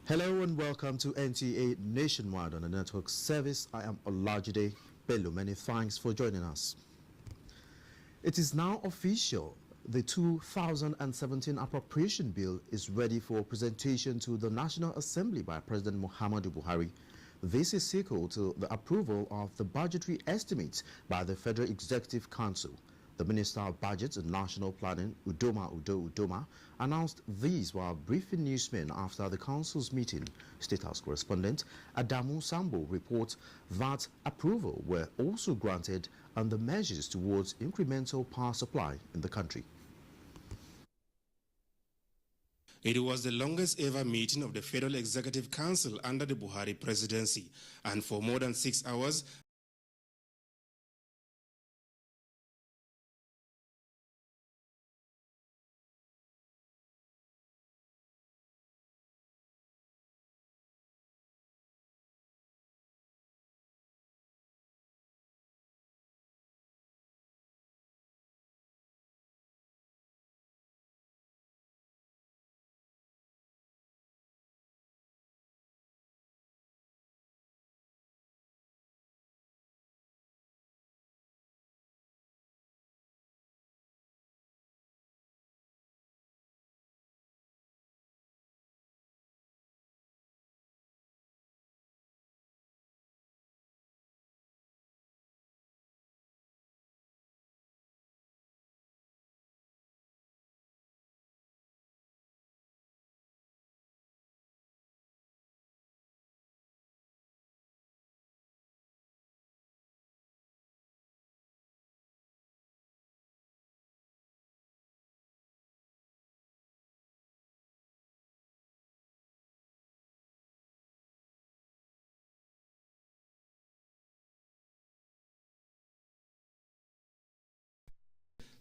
Hello and welcome to NTA Nationwide on the network service. I am Olajide Bello. Many thanks for joining us. It is now official. The 2017 Appropriation Bill is ready for presentation to the National Assembly by President Muhammadu Buhari. This is sequel to the approval of the budgetary estimates by the Federal Executive Council. The Minister of Budget and National Planning, Udoma, announced these while briefing newsmen after the Council's meeting. State House correspondent Adamu Sambo reports that approval were also granted on the measures towards incremental power supply in the country. It was the longest ever meeting of the Federal Executive Council under the Buhari presidency, and for more than 6 hours,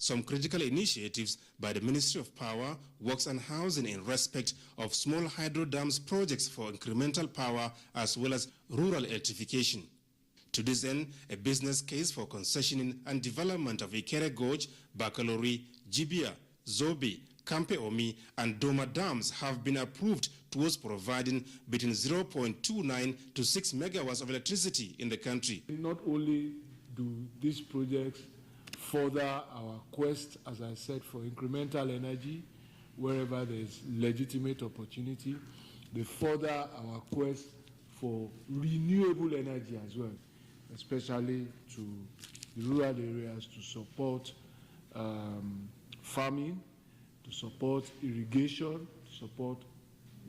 some critical initiatives by the Ministry of Power, Works and Housing in respect of small hydro dams projects for incremental power as well as rural electrification. To this end, a business case for concessioning and development of Ikere Gorge, Bakalori, Jibia, Zobe, Kampe Omi and Doma dams have been approved towards providing between 0.29 to 6 megawatts of electricity in the country. Not only do these projects further our quest, as I said, for incremental energy wherever there's legitimate opportunity, they further our quest for renewable energy as well, especially to the rural areas to support farming, to support irrigation, to support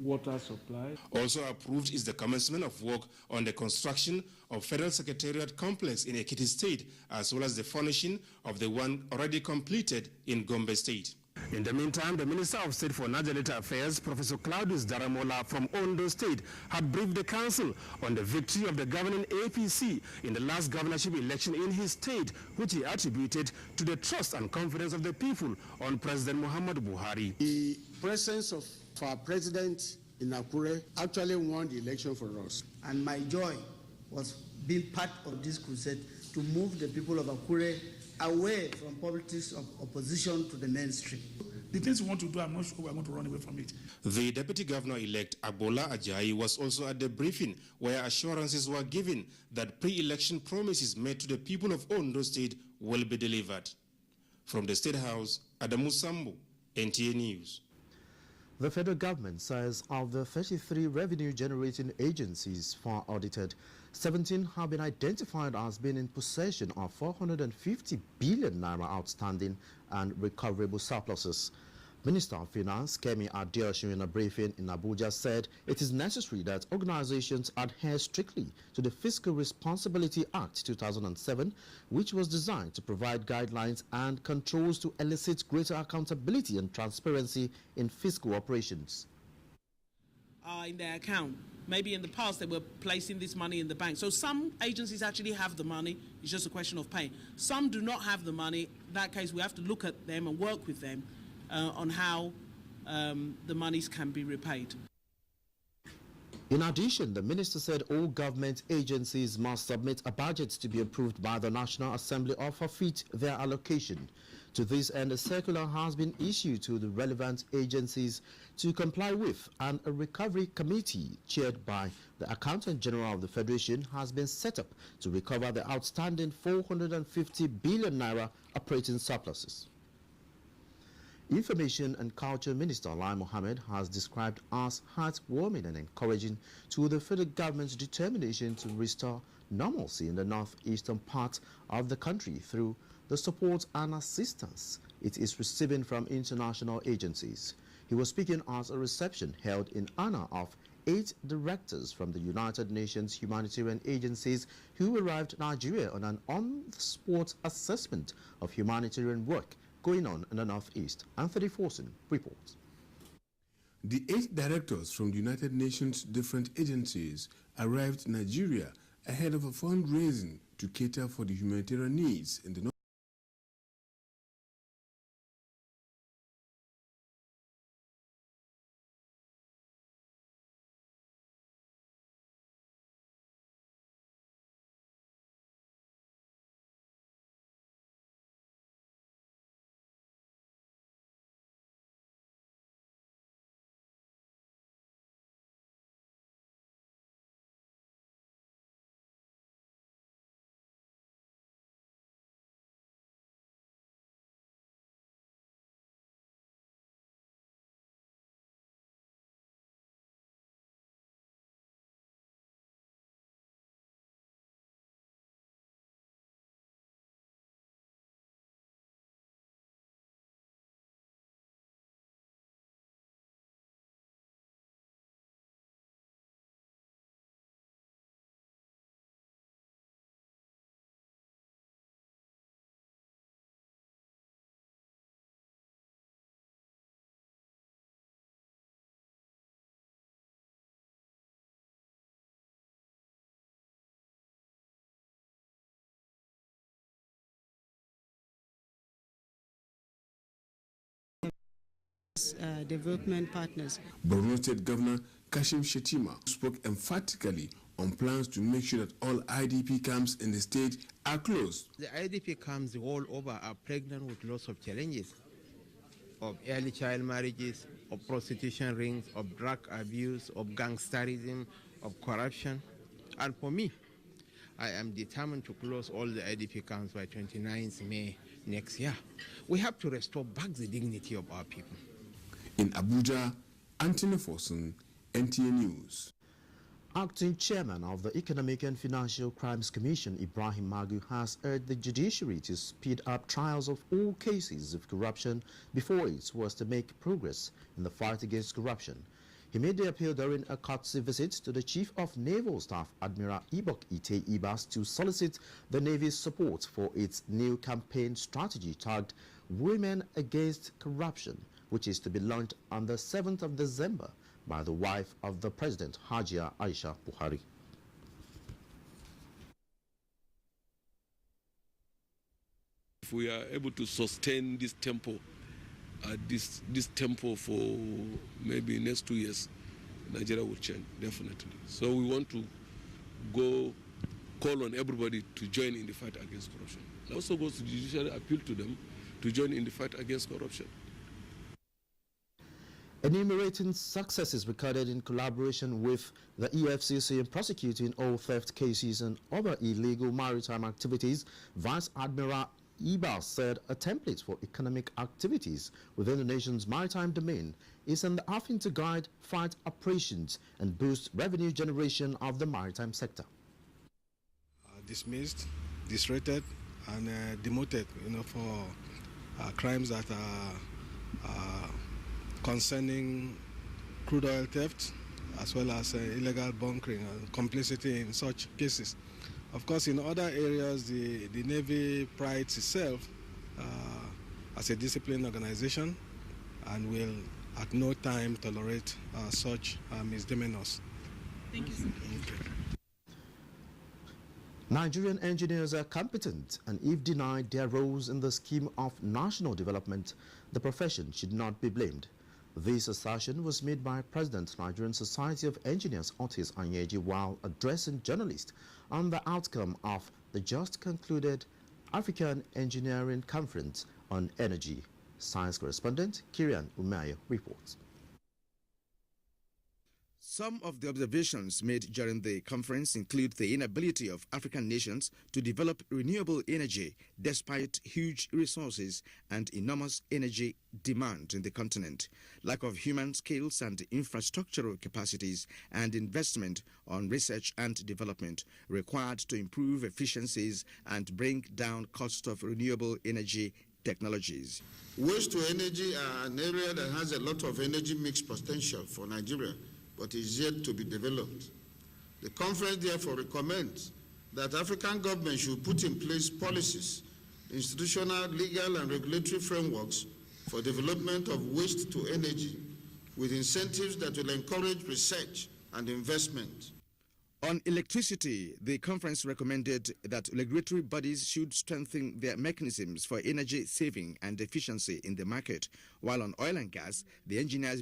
water supply. Also approved is the commencement of work on the construction of Federal Secretariat Complex in Ekiti State, as well as the furnishing of the one already completed in Gombe State. In the meantime, the Minister of State for Niger Delta Affairs, Professor Claudius Daramola from Ondo State, had briefed the Council on the victory of the governing APC in the last governorship election in his state, which he attributed to the trust and confidence of the people on President Muhammadu Buhari. The presence of our president in Akure actually won the election for us. And my joy was being part of this crusade to move the people of Akure away from politics of opposition to the mainstream. The things we want to do, I'm not sure we're going to run away from it. The Deputy Governor-elect Agbola Ajayi was also at the briefing, where assurances were given that pre-election promises made to the people of Ondo State will be delivered. From the State House, Adamu Sambo, NTA News. The federal government says of the 33 revenue-generating agencies far audited, 17 have been identified as being in possession of 450 billion naira outstanding and recoverable surpluses. Minister of Finance, Kemi Adeosun, in a briefing in Abuja, said it is necessary that organizations adhere strictly to the Fiscal Responsibility Act 2007, which was designed to provide guidelines and controls to elicit greater accountability and transparency in fiscal operations. In their account. Maybe in the past they were placing this money in the bank. So some agencies actually have the money. It's just a question of paying. Some do not have the money. In that case, we have to look at them and work with them on how the monies can be repaid. In addition, the minister said all government agencies must submit a budget to be approved by the National Assembly or forfeit their allocation. To this end, a circular has been issued to the relevant agencies to comply with, and a recovery committee chaired by the Accountant General of the Federation has been set up to recover the outstanding 450 billion naira operating surpluses. Information and Culture Minister Lai Mohammed has described as heartwarming and encouraging to the federal government's determination to restore normalcy in the northeastern part of the country through the support and assistance it is receiving from international agencies. He was speaking at a reception held in honor of 8 directors from the United Nations humanitarian agencies who arrived in Nigeria on an on-the-spot assessment of humanitarian work going on in the Northeast. Anthony Forson reports. The 8 directors from the United Nations different agencies arrived in Nigeria ahead of a fundraising to cater for the humanitarian needs in the North. Development partners. Borno State Governor Kashim Shettima spoke emphatically on plans to make sure that all IDP camps in the state are closed. The IDP camps all over are pregnant with lots of challenges of early child marriages, of prostitution rings, of drug abuse, of gangsterism, of corruption. And for me, I am determined to close all the IDP camps by 29th May next year. We have to restore back the dignity of our people. In Abuja, Anthony Forson, NTA News. Acting Chairman of the Economic and Financial Crimes Commission, Ibrahim Magu, has urged the judiciary to speed up trials of all cases of corruption before it was to make progress in the fight against corruption. He made the appeal during a courtesy visit to the Chief of Naval Staff, Admiral Ibok Ite Ibas, to solicit the Navy's support for its new campaign strategy tagged Women Against Corruption, which is to be launched on the 7th of December by the wife of the President, Hajia Aisha Buhari. If we are able to sustain this tempo, this tempo for maybe next 2 years, Nigeria will change, definitely. So we want to call on everybody to join in the fight against corruption. It also goes to the judiciary, appeal to them to join in the fight against corruption. Enumerating successes recorded in collaboration with the EFCC in prosecuting all theft cases and other illegal maritime activities, Vice Admiral Ibas said a template for economic activities within the nation's maritime domain is in the offing to guide fight operations and boost revenue generation of the maritime sector. Dismissed, disrated, and demoted, for crimes that are concerning crude oil theft, as well as illegal bunkering and complicity in such cases. Of course, in other areas, the Navy prides itself as a disciplined organization and will at no time tolerate such misdemeanors. Thank you, sir. Nigerian engineers are competent, and if denied their roles in the scheme of national development, the profession should not be blamed. This assertion was made by President Nigerian Society of Engineers Otis Anyeji while addressing journalists on the outcome of the just concluded African Engineering Conference on energy. Science correspondent Kirian Umayo reports. Some of the observations made during the conference include the inability of African nations to develop renewable energy despite huge resources and enormous energy demand in the continent, lack of human skills and infrastructural capacities, and investment on research and development required to improve efficiencies and bring down cost of renewable energy technologies. Waste to energy are an area that has a lot of energy mix potential for Nigeria, but is yet to be developed. The conference therefore recommends that African governments should put in place policies, institutional, legal, and regulatory frameworks for development of waste to energy with incentives that will encourage research and investment. On electricity, the conference recommended that regulatory bodies should strengthen their mechanisms for energy saving and efficiency in the market, while on oil and gas, the engineers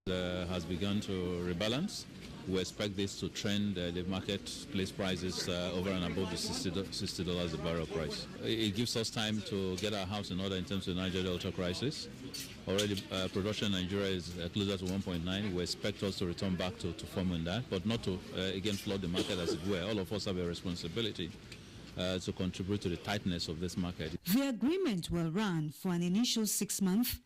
has begun to rebalance. We expect this to trend the marketplace prices over and above the $60 a barrel price. It gives us time to get our house in order in terms of the Niger Delta crisis. Already production in Nigeria is closer to 1.9. We expect us to return back to forming that, but not to again flood the market as it were. All of us have a responsibility to contribute to the tightness of this market. The agreement will run for an initial 6 months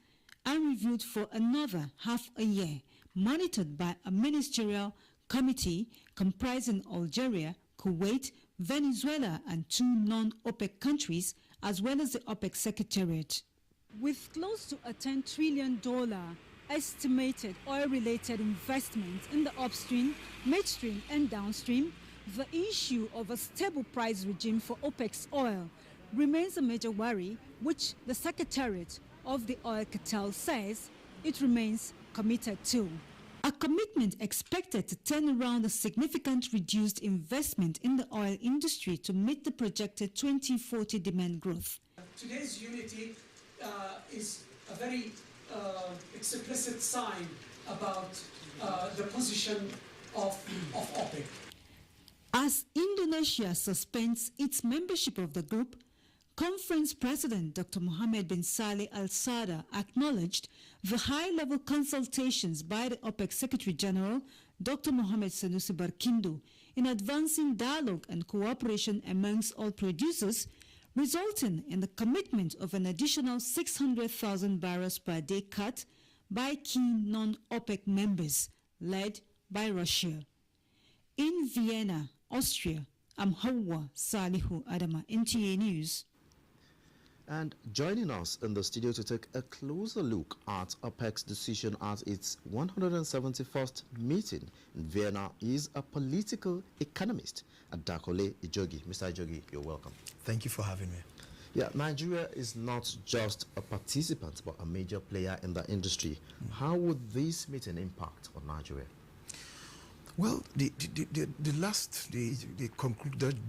and reviewed for another half a year, monitored by a ministerial committee comprising Algeria, Kuwait, Venezuela, and 2 non-OPEC countries, as well as the OPEC Secretariat. With close to a $10 trillion estimated oil-related investment in the upstream, midstream, and downstream, the issue of a stable price regime for OPEC's oil remains a major worry, which the Secretariat of the oil cartel says it remains committed to. A commitment expected to turn around a significant reduced investment in the oil industry to meet the projected 2040 demand growth. Today's unity is a very explicit sign about the position of OPEC. As Indonesia suspends its membership of the group, Conference President Dr. Mohammed bin Saleh Al Sada acknowledged the high-level consultations by the OPEC Secretary General, Dr. Mohammed Sanusi Barkindo, in advancing dialogue and cooperation amongst all producers, resulting in the commitment of an additional 600,000 barrels per day cut by key non-OPEC members, led by Russia. In Vienna, Austria, I'm Hawa Salihu Adama, NTA News. And joining us in the studio to take a closer look at OPEC's decision at its 171st meeting in Vienna is a political economist, Adakole Ijogi. Mr. Ijogi, you're welcome. Thank you for having me. Yeah, Nigeria is not just a participant, but a major player in the industry. How would this meeting impact on Nigeria? Well, the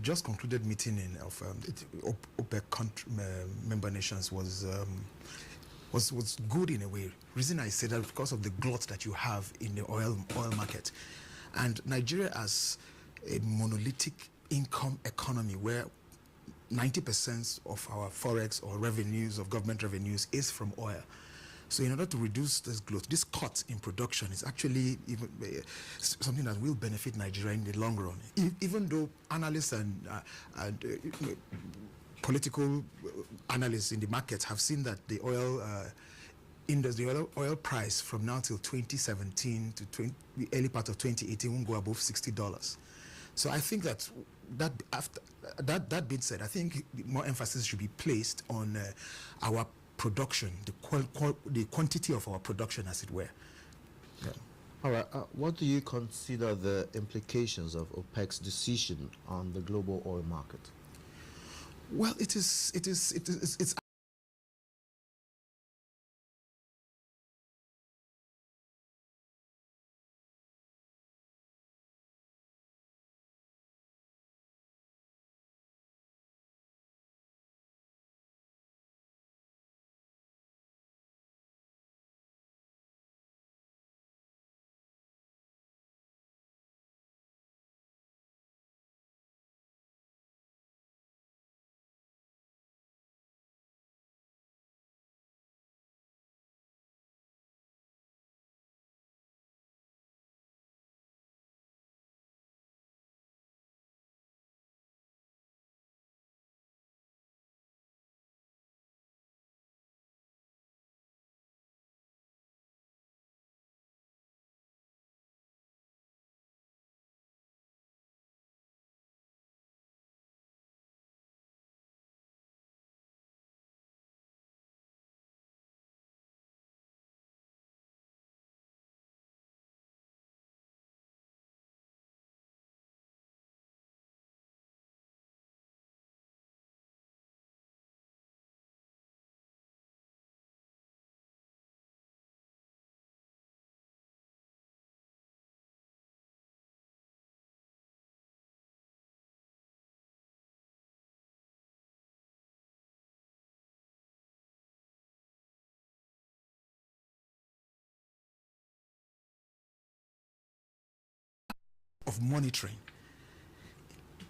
just concluded meeting of OPEC member nations was good in a way. Reason I say that because of the glut that you have in the oil market, and Nigeria as a monolithic income economy where 90% of our forex or revenues, of government revenues, is from oil. So in order to reduce this growth, this cut in production is actually even something that will benefit Nigeria in the long run. Even though analysts and political analysts in the markets have seen that the oil industry, the oil price from now till 2017 to the early part of 2018 won't go above $60. So I think that after that being said, I think more emphasis should be placed on our production, the quantity of our production, as it were. Yeah. All right. What do you consider the implications of OPEC's decision on the global oil market? Well, it's of monitoring.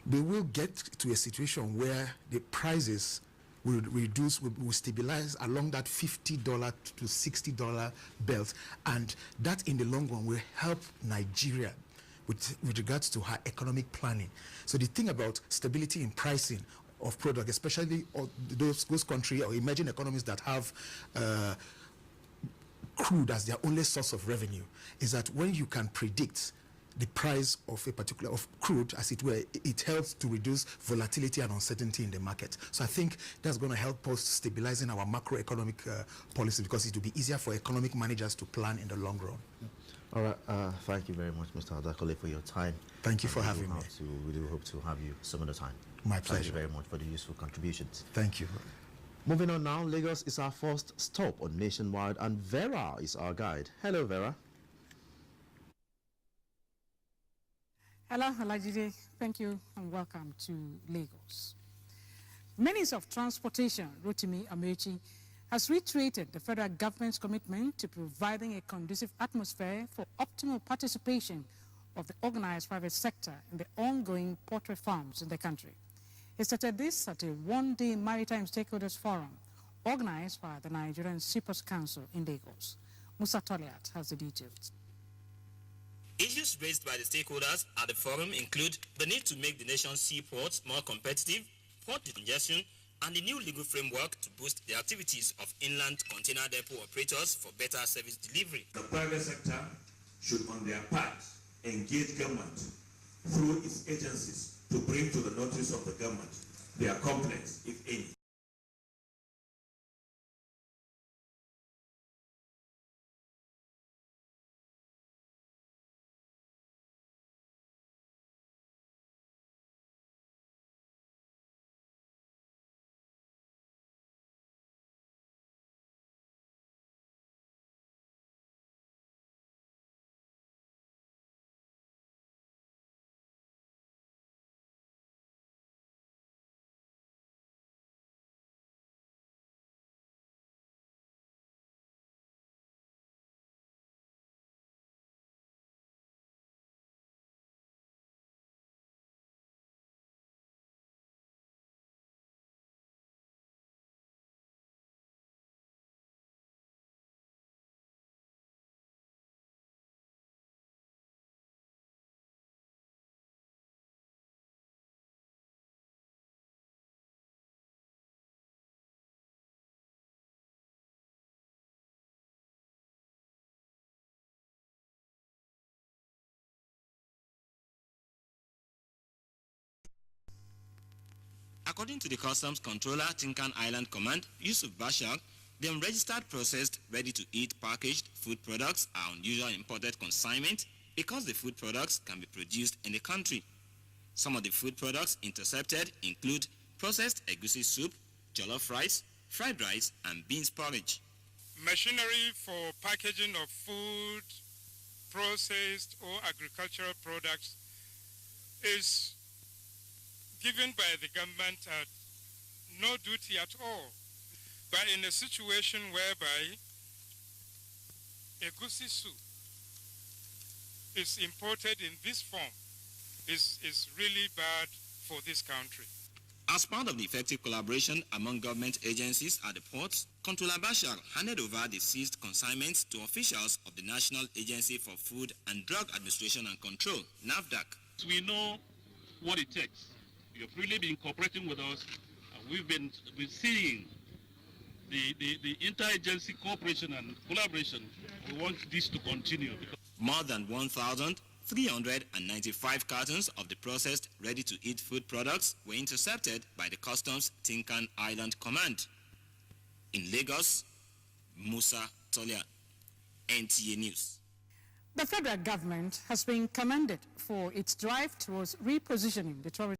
They will get to a situation where the prices will reduce, will stabilize along that $50 to $60 belt, and that in the long run will help Nigeria with regards to her economic planning. So the thing about stability in pricing of product, especially those countries or emerging economies that have crude as their only source of revenue, is that when you can predict the price of a particular crude, as it were, it helps to reduce volatility and uncertainty in the market. So I think that's going to help us stabilizing our macroeconomic policy, because it will be easier for economic managers to plan in the long run. All right. Thank you very much, Mr. Adakole, for your time. Thank you for having me. We do hope to have you some other time. My pleasure. Thank you very much for the useful contributions. Thank you. Moving on now, Lagos is our first stop on Nationwide, and Vera is our guide. Hello, Vera. Hello, Alajide. Thank you and welcome to Lagos. Minister of Transportation, Rotimi Amechi, has reiterated the federal government's commitment to providing a conducive atmosphere for optimal participation of the organized private sector in the ongoing port reforms in the country. He stated this at a one-day Maritime Stakeholders Forum organized by the Nigerian Seaports Council in Lagos. Musa Toliat has the details. Issues raised by the stakeholders at the forum include the need to make the nation's seaports more competitive, port decongestion, and the new legal framework to boost the activities of inland container depot operators for better service delivery. The private sector should, on their part, engage government through its agencies to bring to the notice of the government their complaints, if any. According to the Customs Controller, Tinkan Island Command, Yusuf Bashar, the unregistered, processed, ready-to-eat packaged food products are unusual imported consignment because the food products can be produced in the country. Some of the food products intercepted include processed egusi soup, jollof rice, fried rice, and beans porridge. Machinery for packaging of food, processed or agricultural products is given by the government at no duty at all. But in a situation whereby egusi soup is imported in this form, is really bad for this country. As part of the effective collaboration among government agencies at the ports, Controller Bashar handed over the seized consignments to officials of the National Agency for Food and Drug Administration and Control, NAFDAC. We know what it takes. You have really been cooperating with us, and we've been seeing the interagency cooperation and collaboration. We want this to continue. More than 1,395 cartons of the processed, ready-to-eat food products were intercepted by the Customs Tinkan Island Command. In Lagos, Musa Tolia, NTA News. The federal government has been commended for its drive towards repositioning the tourism.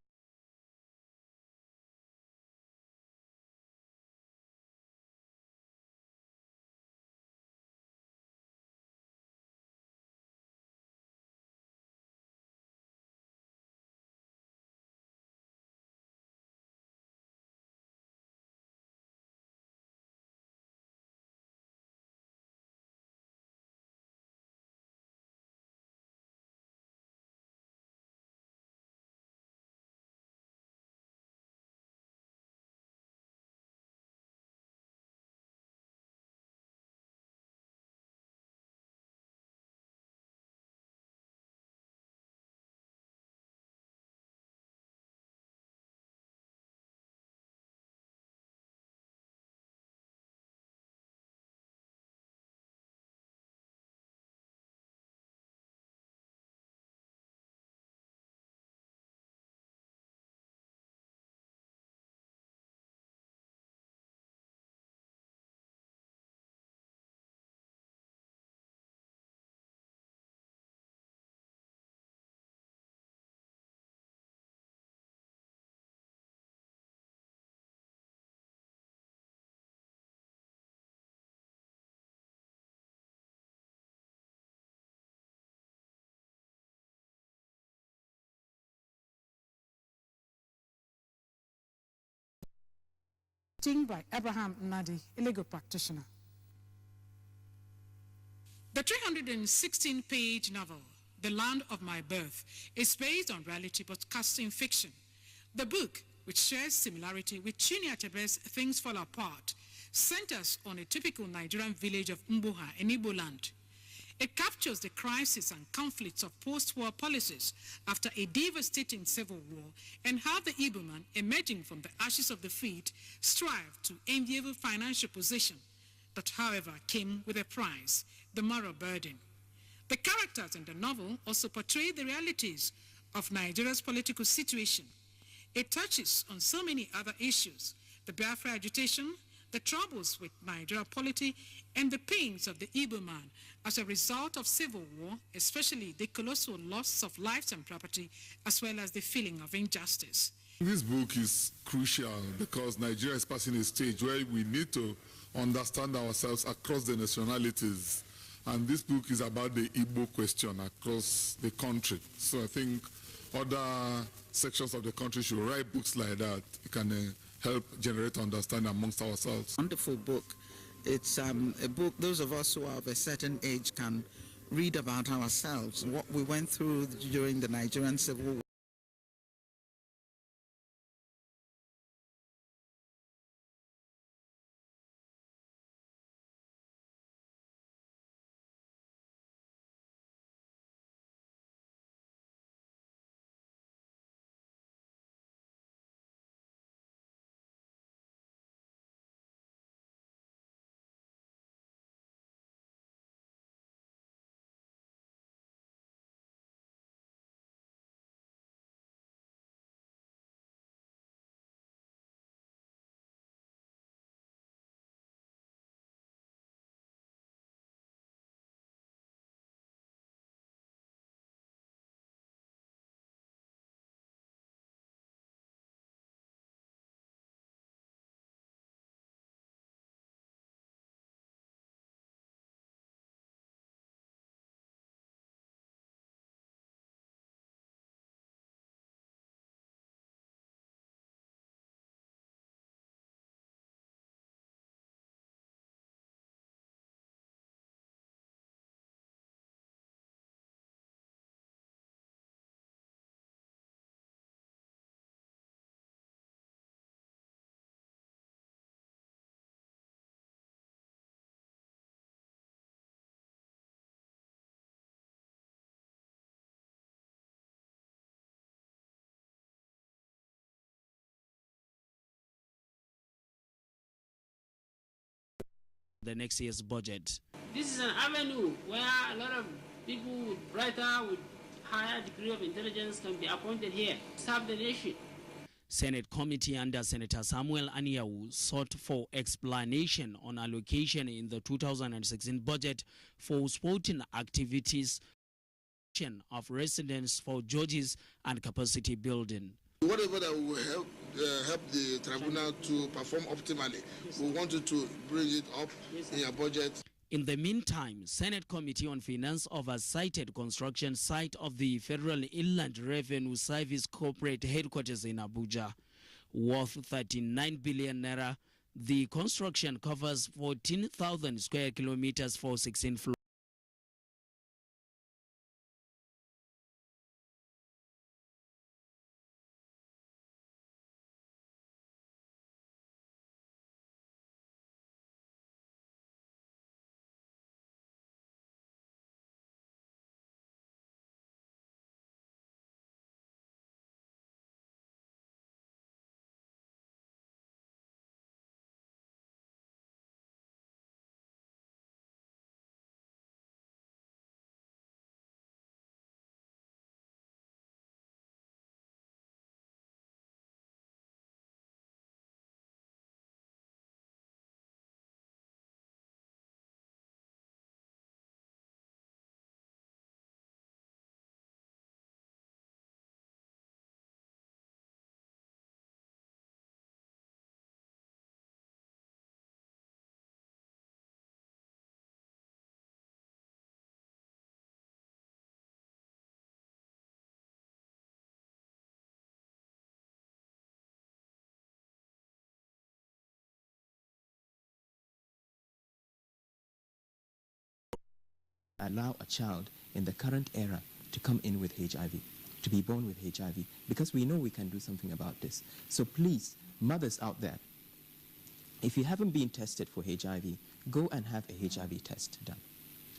By Abraham Nadi, a legal practitioner. The 316-page novel, The Land of My Birth, is based on reality but cast in fiction. The book, which shares similarity with Chinua Achebe's Things Fall Apart, centers on a typical Nigerian village of Mboha in Igbo land. It captures the crisis and conflicts of post-war policies after a devastating civil war and how the Igbo man, emerging from the ashes of defeat, strived to enviable financial position that, however, came with a price, the moral burden. The characters in the novel also portray the realities of Nigeria's political situation. It touches on so many other issues: the Biafra agitation, the troubles with Nigeria polity, and the pains of the Igbo man as a result of civil war, especially the colossal loss of lives and property, as well as the feeling of injustice. This book is crucial because Nigeria is passing a stage where we need to understand ourselves across the nationalities. And this book is about the Igbo question across the country. So I think other sections of the country should write books like that. It can help generate understanding amongst ourselves. Wonderful book. It's a book those of us who are of a certain age can read about ourselves, what we went through during the Nigerian Civil War. the next year's budget. This is an avenue where a lot of people with brighter, with higher degree of intelligence can be appointed here to serve the nation. Senate committee under Senator Samuel Anyanwu sought for explanation on allocation in the 2016 budget for sporting activities of residents for judges and capacity building. Whatever that will help the tribunal to perform optimally, we wanted to bring it up in your budget. In the meantime, Senate Committee on Finance oversighted construction site of the Federal Inland Revenue Service corporate headquarters in Abuja. Worth 39 billion naira, the construction covers 14,000 square kilometers for 16 floors. Allow a child in the current era to come in with HIV, to be born with HIV, because we know we can do something about this. So please, mothers out there, if you haven't been tested for HIV, go and have a HIV test done.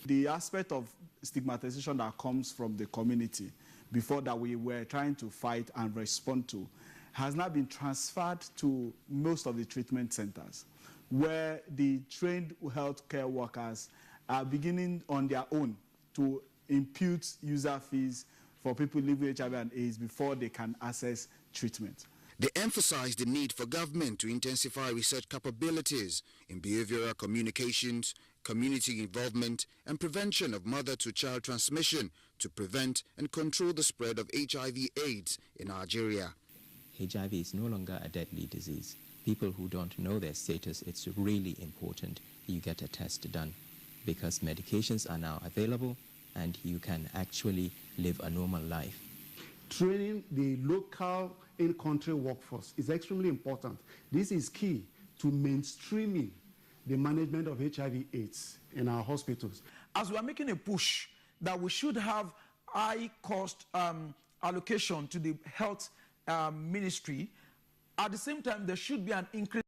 The aspect of stigmatization that comes from the community before that we were trying to fight and respond to has now been transferred to most of the treatment centers, where the trained healthcare workers are beginning on their own to impute user fees for people living with HIV and AIDS before they can access treatment. They emphasized the need for government to intensify research capabilities in behavioral communications, community involvement, and prevention of mother-to-child transmission to prevent and control the spread of HIV/AIDS in Nigeria. HIV is no longer a deadly disease. People who don't know their status, it's really important you get a test done, because medications are now available and you can actually live a normal life. Training the local in-country workforce is extremely important. This is key to mainstreaming the management of HIV/AIDS in our hospitals. As we are making a push that we should have high-cost allocation to the health ministry, at the same time there should be an increase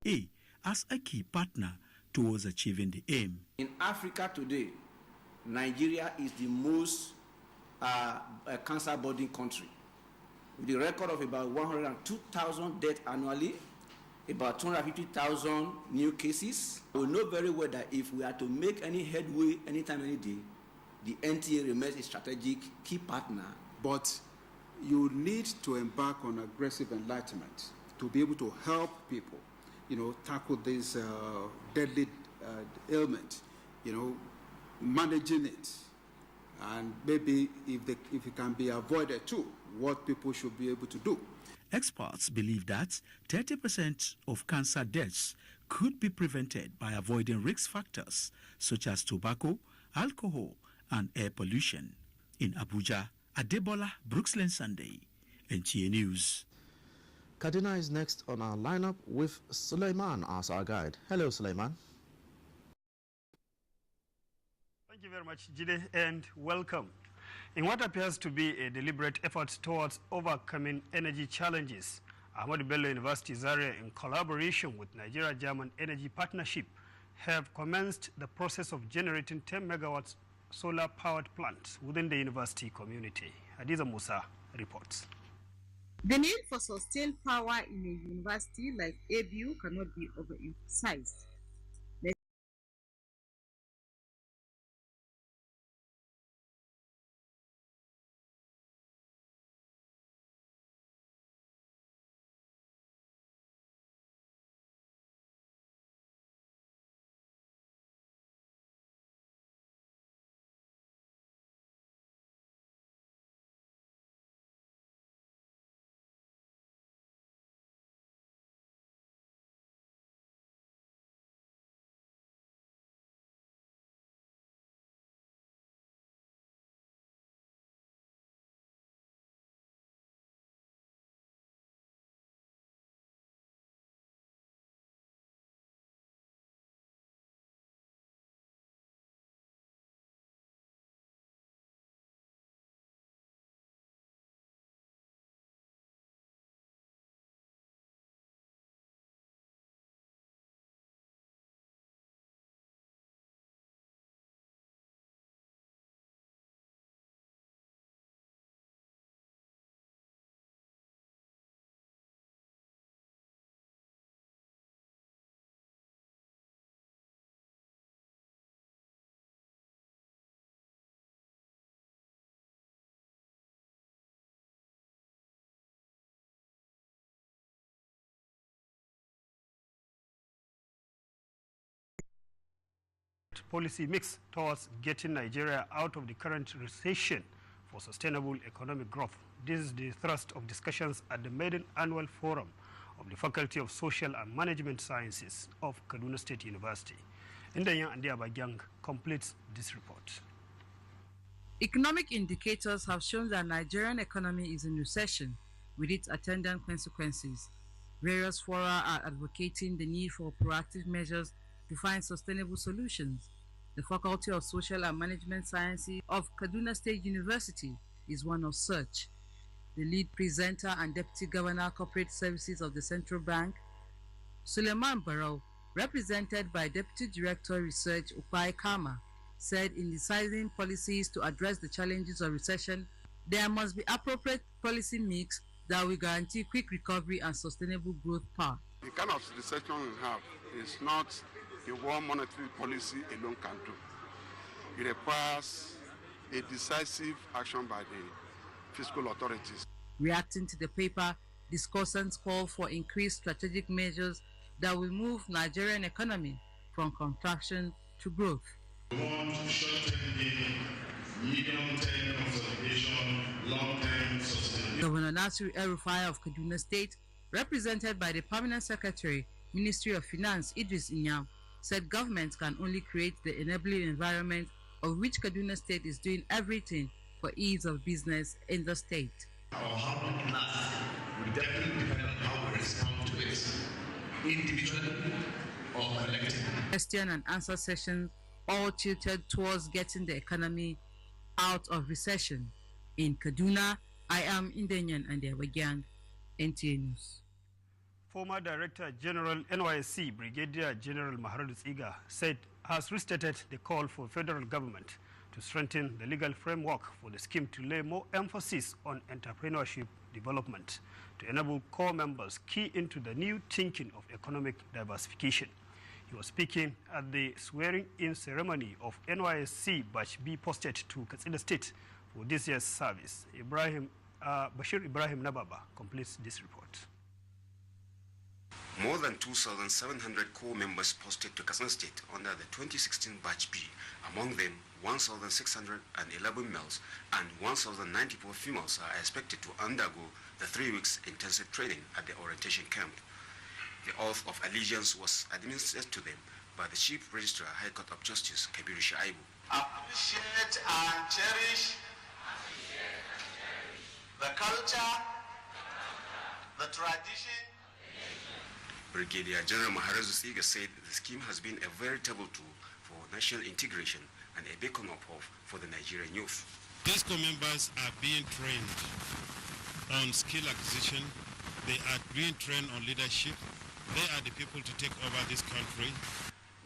USAID as a key partner towards achieving the aim. In Africa today, Nigeria is the most cancer-burden country, with a record of about 102,000 deaths annually, about 250,000 new cases. We know very well that if we are to make any headway anytime, any day, the NTA remains a strategic key partner. But you need to embark on aggressive enlightenment to be able to help people, tackle this deadly ailment, managing it, and maybe if it can be avoided too, what people should be able to do. Experts believe that 30% of cancer deaths could be prevented by avoiding risk factors such as tobacco, alcohol, and air pollution. In Abuja, Adebola Brooksland Sunday, NTA News. Kaduna is next on our lineup with Suleiman as our guide. Hello, Suleiman. Thank you very much, Jide, and welcome. In what appears to be a deliberate effort towards overcoming energy challenges, Ahmadu Bello University Zaria, in collaboration with Nigeria-German Energy Partnership, have commenced the process of generating 10 megawatts solar-powered plants within the university community. Hadiza Musa reports. The need for sustained power in a university like Abu cannot be overemphasized. Policy mix towards getting Nigeria out of the current recession for sustainable economic growth. This is the thrust of discussions at the maiden annual forum of the Faculty of Social and Management Sciences of Kaduna State University. Ndanyan Andiabagyang completes this report. Economic indicators have shown that Nigerian economy is in recession with its attendant consequences. Various fora are advocating the need for proactive measures to find sustainable solutions. The Faculty of Social and Management Sciences of Kaduna State University is one of such. The lead presenter and Deputy Governor Corporate Services of the Central Bank, Suleiman Barrow, represented by Deputy Director Research Upai Kama, said in deciding policies to address the challenges of recession, there must be appropriate policy mix that will guarantee quick recovery and sustainable growth path. The kind of recession we have is not the one monetary policy alone can do. It requires a decisive action by the fiscal authorities. Reacting to the paper, discussants call for increased strategic measures that will move Nigerian economy from contraction to growth. We want short-term gain, medium-term consolidation, long-term sustainability. Governor Nasir El-Rufai of Kaduna State, represented by the Permanent Secretary, Ministry of Finance Idris Inyam, said government can only create the enabling environment of which Kaduna State is doing everything for ease of business in the state. Our how it lasts will definitely depend on how we respond to it, individually or collectively. Question and answer sessions all tilted towards getting the economy out of recession. In Kaduna, I am Ndanyan Andiabagyang, NTA News. former Director General NYSC, Brigadier General Maharadu Tsiga, has restated the call for federal government to strengthen the legal framework for the scheme to lay more emphasis on entrepreneurship development to enable core members key into the new thinking of economic diversification. He was speaking at the swearing-in ceremony of NYSC Batch B posted to Katsina State for this year's service. Bashir Ibrahim Nababa completes this report. More than 2,700 core members posted to Katsina State under the 2016 Batch B, among them 1,611 males and 1,094 females are expected to undergo the 3 weeks intensive training at the orientation camp. The oath of allegiance was administered to them by the Chief Registrar, High Court of Justice, Kabiru Shaibu. Appreciate and cherish the culture, the tradition. Brigadier General Maharadu Tsiga said the scheme has been a veritable tool for national integration and a beacon of hope for the Nigerian youth. These core members are being trained on skill acquisition, they are being trained on leadership, they are the people to take over this country.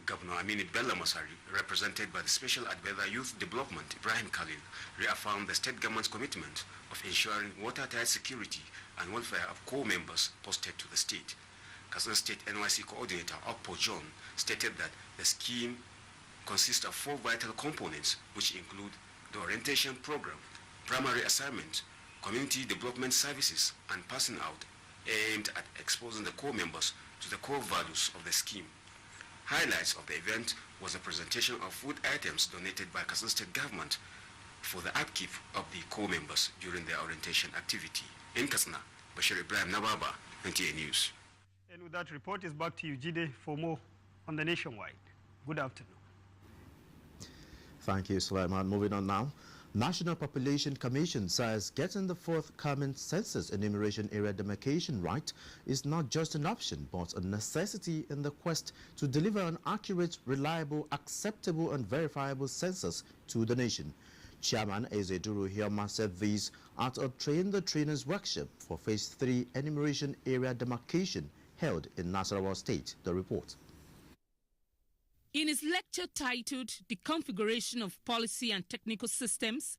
Governor Amini Bello Masari, represented by the Special Advisor Youth Development, Ibrahim Khalil, reaffirmed the state government's commitment of ensuring watertight security and welfare of core members posted to the state. Katsina State NYC Coordinator Okpo John stated that the scheme consists of 4 vital components, which include the orientation program, primary assignment, community development services, and passing out, aimed at exposing the core members to the core values of the scheme. Highlights of the event was a presentation of food items donated by Katsina State government for the upkeep of the core members during their orientation activity. In Katsina, Bashir Ibrahim Nababa, NTA News. And with that report is back to you, Jide, for more on the Nationwide. Good afternoon. Thank you, Sulaiman. Moving on now. National Population Commission says getting the forthcoming census enumeration area demarcation right is not just an option, but a necessity in the quest to deliver an accurate, reliable, acceptable, and verifiable census to the nation. Chairman Ezeduru Hioma said this at a Train the Trainers workshop for Phase 3 enumeration area demarcation held in Nasarawa State. The report. In his lecture titled The Configuration of Policy and Technical Systems,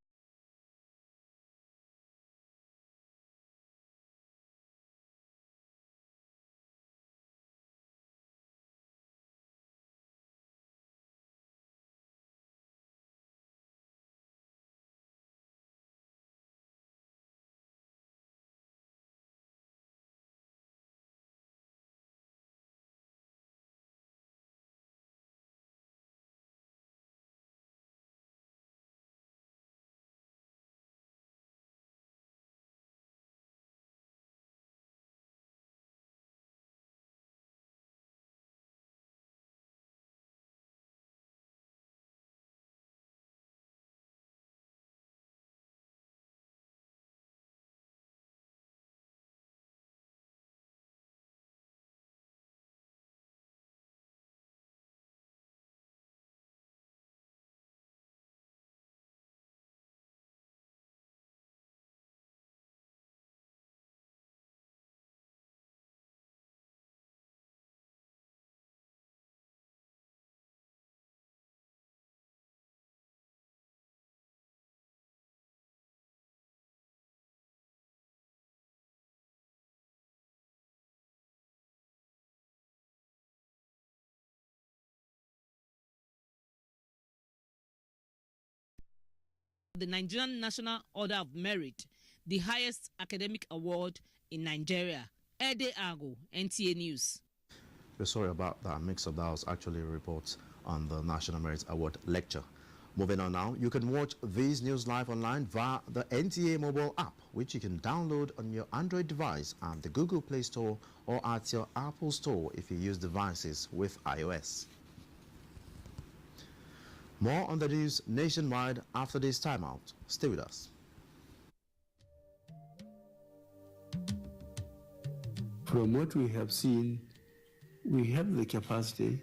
the Nigerian National Order of Merit, the highest academic award in Nigeria. Ede Ago, NTA News. We're sorry about that mix-up. That was actually a report on the National Merit Award lecture. Moving on now, you can watch these news live online via the NTA mobile app, which you can download on your Android device at the Google Play Store or at your Apple Store if you use devices with iOS. More on the news nationwide after this timeout. Stay with us. From what we have seen, we have the capacity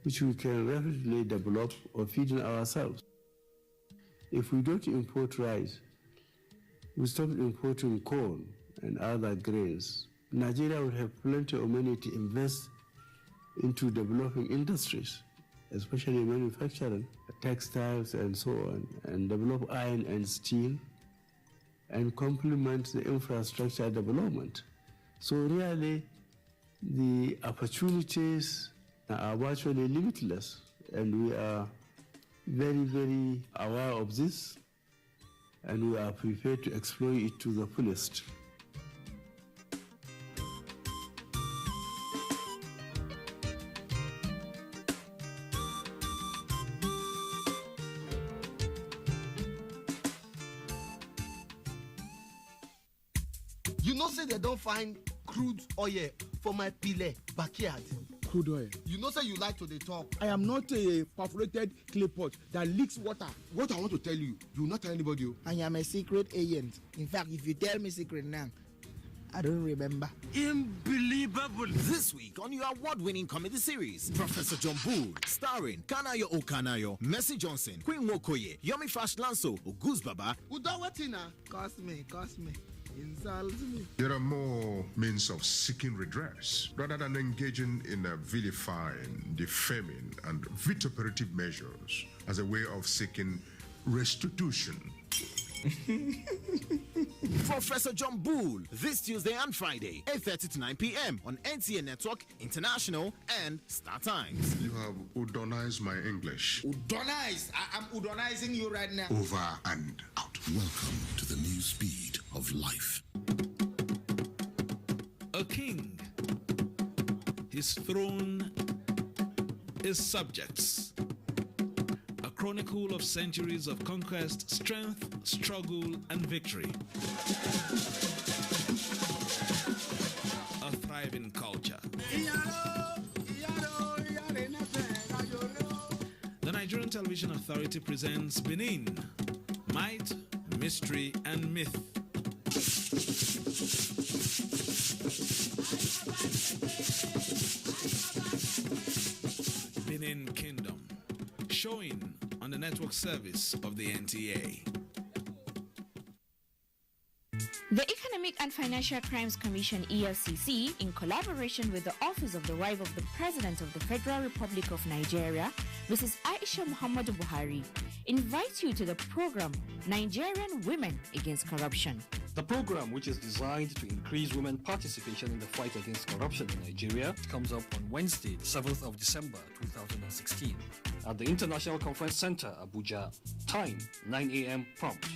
which we can rapidly develop or feed in ourselves. If we don't import rice, we stop importing corn and other grains, Nigeria will have plenty of money to invest into developing industries, especially manufacturing, textiles and so on, and develop iron and steel, and complement the infrastructure development. So really, the opportunities are virtually limitless, and we are very, very aware of this, and we are prepared to exploit it to the fullest. You know, say they don't find crude oil for my pile backyard. Crude oil. You know, say you like to dey talk. I am not a perforated clay pot that leaks water. What I want to tell you, you will not tell anybody. I am a secret agent. In fact, if you tell me secret now, I don't remember. Unbelievable! This week on your award-winning comedy series, Professor John Bull, starring Kanayo Okanayo, Mercy Johnson, Queen Wokoye, Yomi Fash Lanso, Oguz Baba. Udawatina, cost me. Insult me. There are more means of seeking redress rather than engaging in vilifying, defaming, and vituperative measures as a way of seeking restitution. Professor John Bull, this Tuesday and Friday, 8:30 to 9 p.m. on NTA Network, International, and Star Times. You have udonized my English. Udonized? I am udonizing you right now. Over and out. Welcome to the new speed of life. A king, his throne, his subjects. A chronicle of centuries of conquest, strength, struggle, and victory. A thriving culture. The Nigerian Television Authority presents Benin, Might, Mystery, and Myth. Benin Kingdom, showing on the network service of the NTA. The Economic and Financial Crimes Commission EFCC, in collaboration with the Office of the Wife of the President of the Federal Republic of Nigeria, Mrs. Aisha Muhammadu Buhari, invites you to the program Nigerian Women Against Corruption. The program, which is designed to increase women participation in the fight against corruption in Nigeria, comes up on Wednesday, 7th of December 2016 at the International Conference Center, Abuja. Time, 9 a.m. prompt.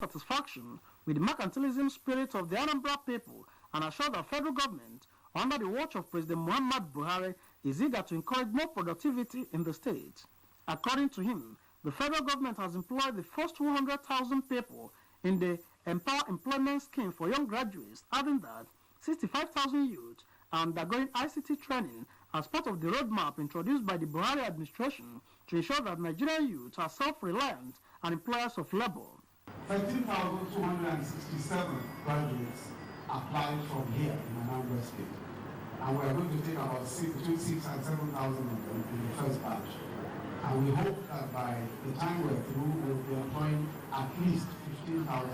Satisfaction with the mercantilism spirit of the Anambra people and assure the federal government, under the watch of President Muhammad Buhari, is eager to encourage more productivity in the state. According to him, the federal government has employed the first 200,000 people in the Empower Employment Scheme for young graduates, adding that 65,000 youth are undergoing ICT training as part of the roadmap introduced by the Buhari administration to ensure that Nigerian youth are self-reliant and employers of labor. 13,267 graduates applied from here in Anambra State, and we are going to take about between 6,000 and 7,000 of them in the first batch. And we hope that by the time we're through, we'll be employing at least 15,000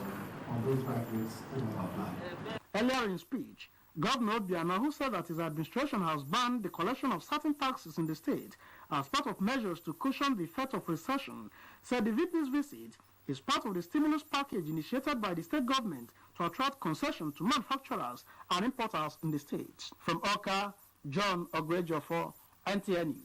of those graduates who have applied. Earlier in speech, Governor Obiano, who said that his administration has banned the collection of certain taxes in the state as part of measures to cushion the effect of recession, said the VP's visit is part of the stimulus package initiated by the state government to attract concession to manufacturers and importers in the state. From Oka, John Ogrejo, NTN News.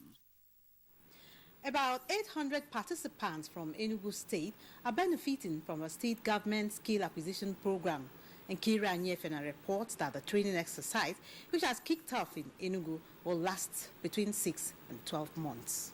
About 800 participants from Enugu State are benefiting from a state government skill acquisition program. And Kira Anyefena reports that the training exercise, which has kicked off in Enugu, will last between 6 and 12 months.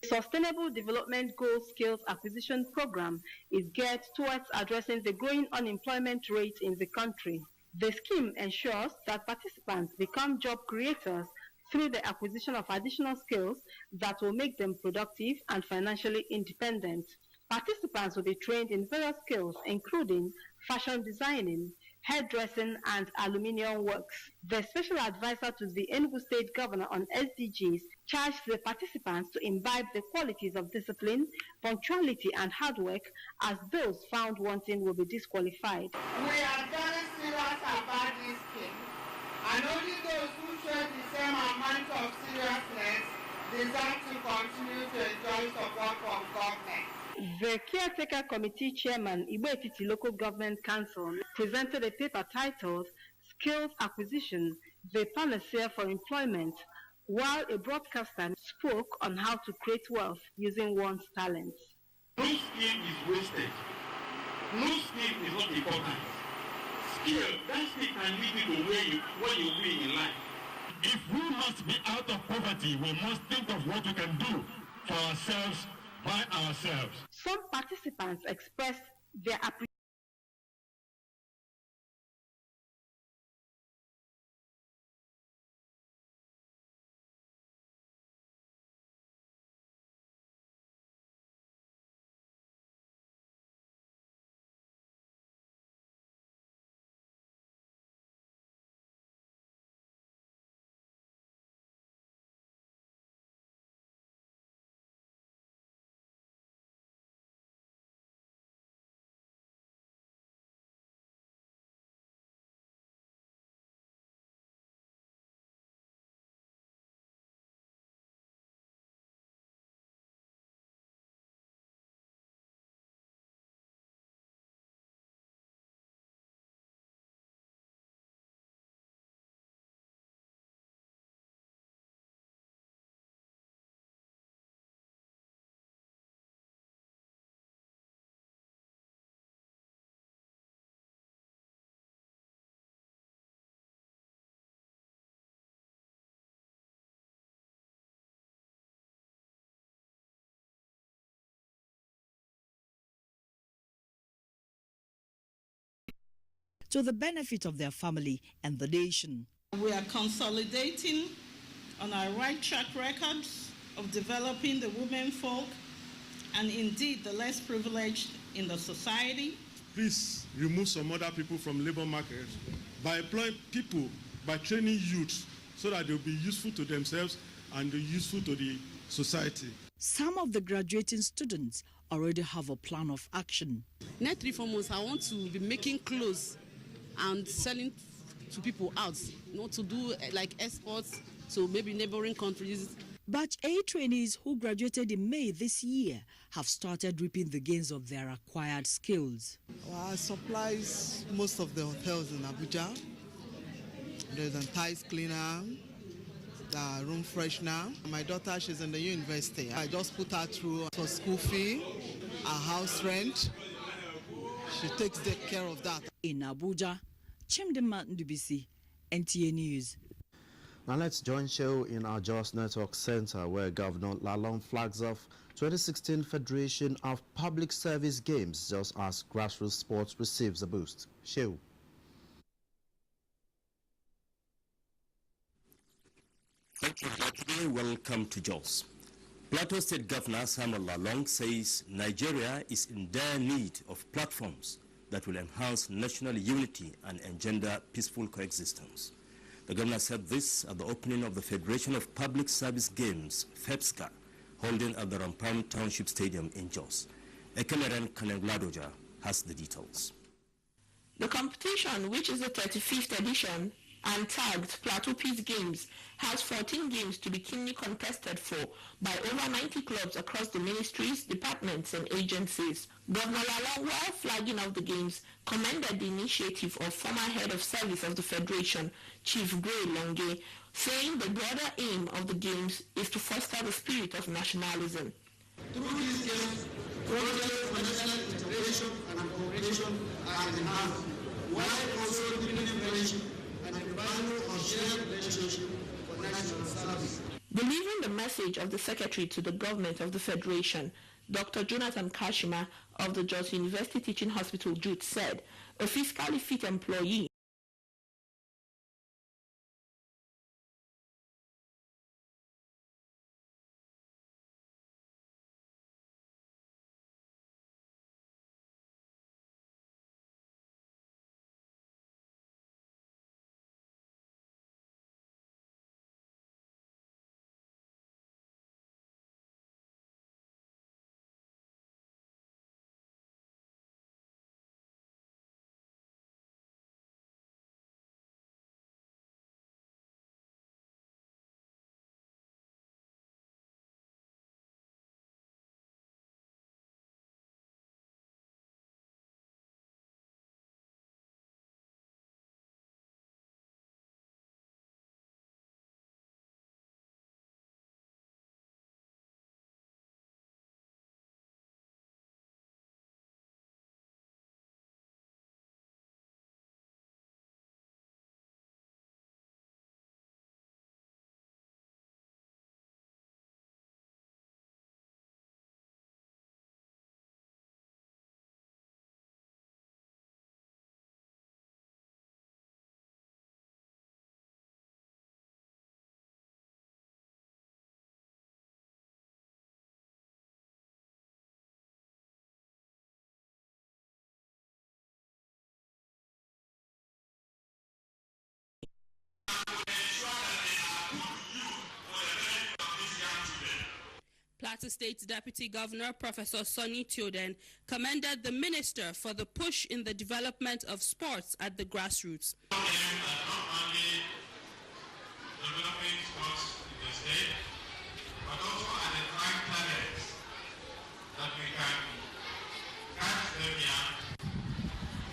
Sustainable Development Goal Skills Acquisition Program is geared towards addressing the growing unemployment rate in the country. The scheme ensures that participants become job creators through the acquisition of additional skills that will make them productive and financially independent. Participants will be trained in various skills, including fashion designing, hairdressing, and aluminium works. The special advisor to the Enugu State Governor on SDGs charged the participants to imbibe the qualities of discipline, punctuality, and hard work, as those found wanting will be disqualified. We are very serious about this scheme, and only those who show the same amount of seriousness deserve to continue to enjoy support from government. The Caretaker Committee Chairman, Igbo Etiti Local Government Council, presented a paper titled Skills Acquisition, the Panacea for Employment, while a broadcaster spoke on how to create wealth using one's talents. No skill is wasted. No skill is not important. Skill, that skill can lead you to where you be in life. If we must be out of poverty, we must think of what we can do for ourselves by ourselves. Some participants expressed their appreciation. to the benefit of their family and the nation. We are consolidating on our right track records of developing the women folk and indeed the less privileged in the society. Please remove some other people from labor market by employing people, by training youth so that they'll be useful to themselves and useful to the society. Some of the graduating students already have a plan of action. Next 3 4 months, I want to be making clothes and selling to people out, not to do like exports to maybe neighboring countries. Batch A trainees who graduated in May this year have started reaping the gains of their acquired skills. Well, I supplies most of the hotels in Abuja. There's a tiles cleaner, room freshener. My daughter, she's in the university. I just put her through her school fee, her house rent. She takes care of that. In Abuja, Chimdema Ndubisi, NTA News. Now let's join show in our Jos Network Center, where Governor Lalong flags off 2016 Federation of Public Service Games just as grassroots sports receives a boost. Show. Thank you, Dr. Welcome to Jos. Plateau State Governor Samuel Lalong says Nigeria is in dire need of platforms that will enhance national unity and engender peaceful coexistence. The governor said this at the opening of the Federation of Public Service Games, FEPSCA, holding at the Rampam Township Stadium in Jos. Ekeleren Kanengladoja has the details. The competition, which is the 35th edition and tagged Plateau Peace Games, has 14 games to be keenly contested for by over 90 clubs across the ministries, departments and agencies. Governor Lalong, while flagging off the games, commended the initiative of former head of service of the Federation, Chief Gray Longe, saying the broader aim of the games is to foster the spirit of nationalism. Through these games, projects for national integration and cooperation are enhanced, while also deepening friendship and the value of shared relationship for national service. Delivering the message of the Secretary to the government of the Federation, Dr. Jonathan Kashima of the Jos University Teaching Hospital, Jude, said a fiscally fit employee Plateau State Deputy Governor Professor Sonny Theoden commended the minister for the push in the development of sports at the grassroots. Not only developing sports in the state, but also identifying talents that we can catch them young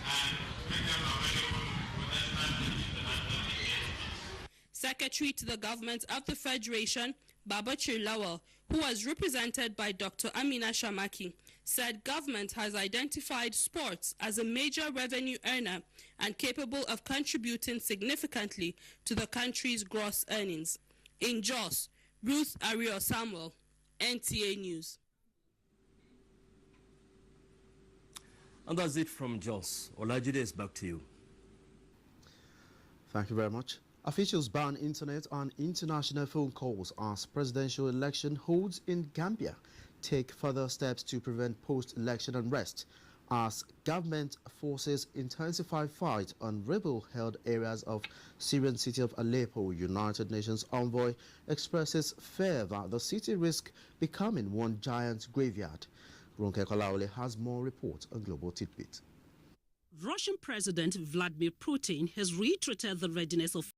and make them available for national and international engagements. Secretary to the government of the Federation, Babachir Lawal, who was represented by Dr. Amina Shamaki, said government has identified sports as a major revenue earner and capable of contributing significantly to the country's gross earnings. In Jos, Ruth Ario Samuel, NTA News. And that's it from Jos. Olajide is back to you. Thank you very much. Officials ban internet and international phone calls as presidential election holds in Gambia. Take further steps to prevent post-election unrest as government forces intensify fight on rebel-held areas of Syrian city of Aleppo. United Nations envoy expresses fear that the city risks becoming one giant graveyard. Ronke Kolaole has more reports on Global Tidbit. Russian President Vladimir Putin has reiterated the readiness of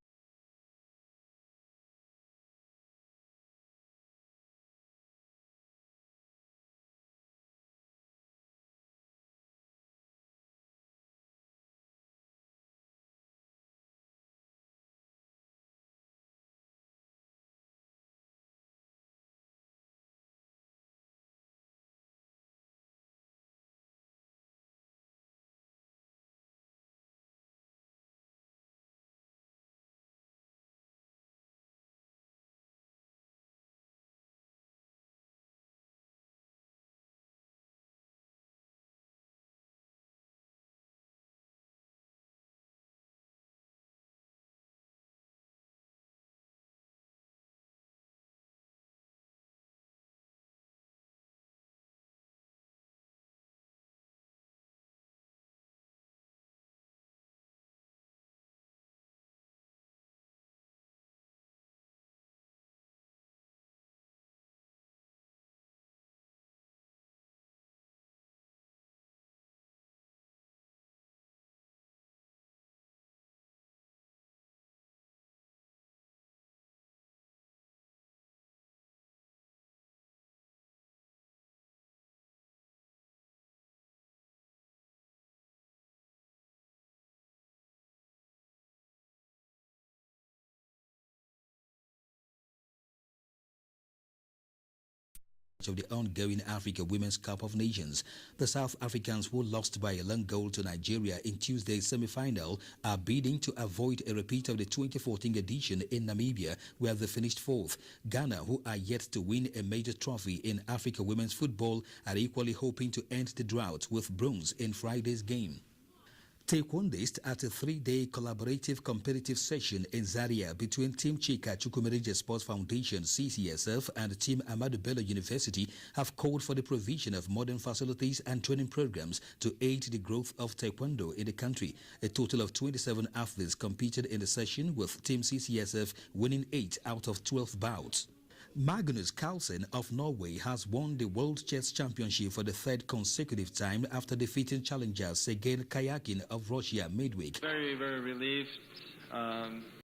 of the ongoing Africa Women's Cup of Nations. The South Africans, who lost by a long goal to Nigeria in Tuesday's semi-final, are bidding to avoid a repeat of the 2014 edition in Namibia, where they finished fourth. Ghana, who are yet to win a major trophy in Africa women's football, are equally hoping to end the drought with bronze in Friday's game. Taekwondists at a 3-day collaborative competitive session in Zaria between Team Chika Chukwumerije Sports Foundation (CCSF) and Team Ahmadu Bello University have called for the provision of modern facilities and training programs to aid the growth of Taekwondo in the country. A total of 27 athletes competed in the session, with Team CCSF winning 8 out of 12 bouts. Magnus Carlsen of Norway has won the World Chess Championship for the 3rd consecutive time after defeating challenger Sergei Kayakin of Russia midweek. Very relieved.